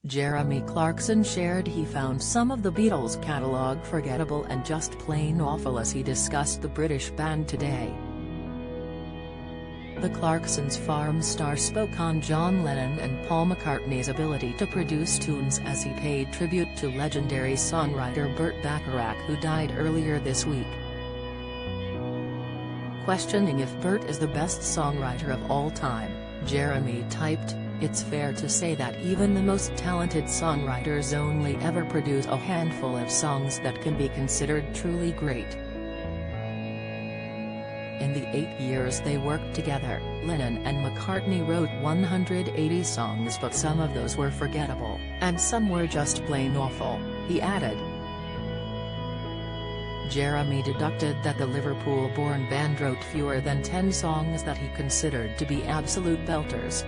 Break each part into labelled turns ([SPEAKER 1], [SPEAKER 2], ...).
[SPEAKER 1] Jeremy Clarkson shared he found some of the Beatles' catalogue forgettable and just plain awful as he discussed the British band Today. The Clarksons' farm star spoke on John Lennon and Paul McCartney's ability to produce tunes as he paid tribute to legendary songwriter Burt Bacharach, who died earlier this week. Questioning if Burt is the best songwriter of all time, Jeremy typed, "It's fair to say that even the most talented songwriters only ever produce a handful of songs that can be considered truly great." In the 8 years they worked together, Lennon and McCartney wrote 180 songs, but some of those were forgettable, and some were just plain awful, he added. Jeremy deducted that the Liverpool-born band wrote fewer than 10 songs that he considered to be absolute belters.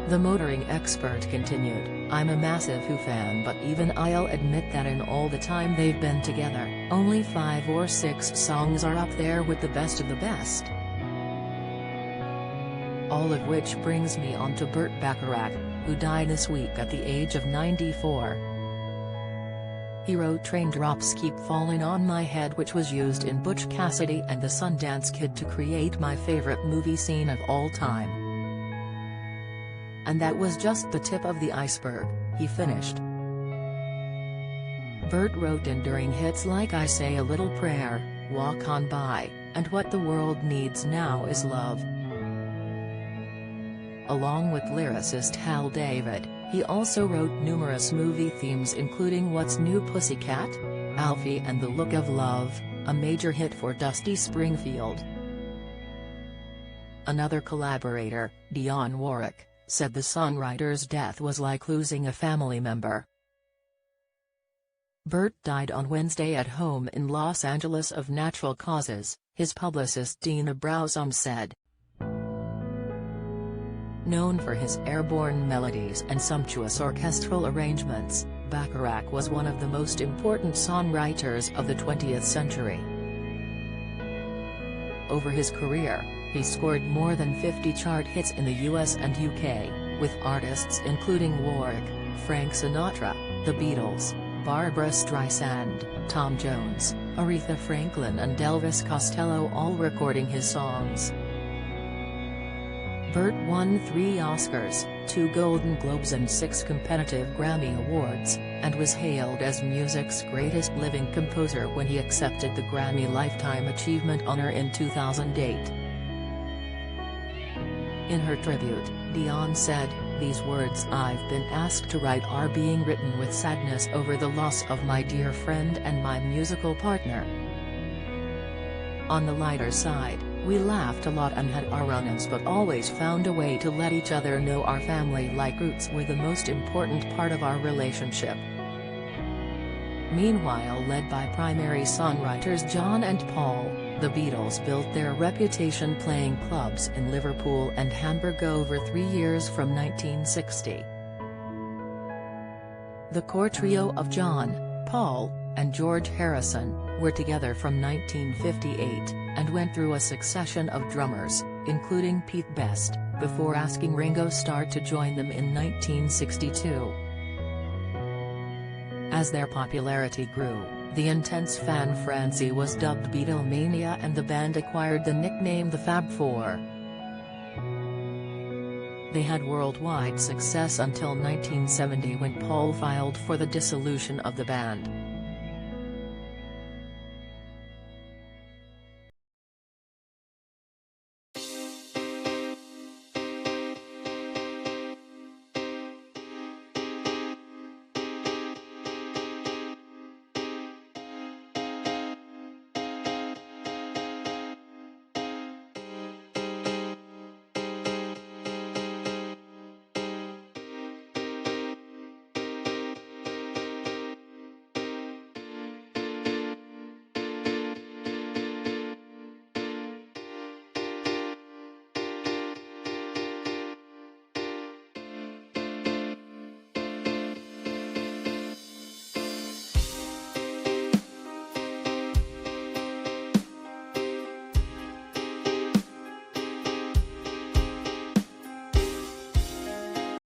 [SPEAKER 1] The motoring expert continued, "I'm a massive Who fan, but even I'll admit that in all the time they've been together, only 5 or 6 songs are up there with the best of the best." All of which brings me on to Burt Bacharach, who died this week at the age of 94. He wrote "Raindrops Keep Falling on My Head", which was used in Butch Cassidy and the Sundance Kid to create my favorite movie scene of all time. "And that was just the tip of the iceberg," he finished. Burt wrote enduring hits like "I Say a Little Prayer", "Walk On By", and "What the World Needs Now Is Love". Along with lyricist Hal David, he also wrote numerous movie themes including "What's New Pussycat?", "Alfie and the Look of Love", a major hit for Dusty Springfield. Another collaborator, Dionne Warwick, said the songwriter's death was like losing a family member. Burt died on Wednesday at home in Los Angeles of natural causes, his publicist Dina Browsum said. Known for his airborne melodies and sumptuous orchestral arrangements, Bacharach was one of the most important songwriters of the 20th century. Over his career, he scored more than 50 chart hits in the US and UK, with artists including Warwick, Frank Sinatra, the Beatles, Barbra Streisand, Tom Jones, Aretha Franklin and Elvis Costello all recording his songs. Burt won 3 Oscars, 2 Golden Globes and 6 competitive Grammy Awards, and was hailed as music's greatest living composer when he accepted the Grammy Lifetime Achievement honor in 2008. In her tribute, Dionne said, "These words I've been asked to write are being written with sadness over the loss of my dear friend and my musical partner. On the lighter side, we laughed a lot and had our run-ins, but always found a way to let each other know our family-like roots were the most important part of our relationship." Meanwhile, led by primary songwriters John and Paul, the Beatles built their reputation playing clubs in Liverpool and Hamburg over 3 years from 1960. The core trio of John, Paul, and George Harrison were together from 1958, and went through a succession of drummers, including Pete Best, before asking Ringo Starr to join them in 1962. As their popularity grew, the intense fan frenzy was dubbed Beatlemania, and the band acquired the nickname the Fab Four. They had worldwide success until 1970 when Paul filed for the dissolution of the band.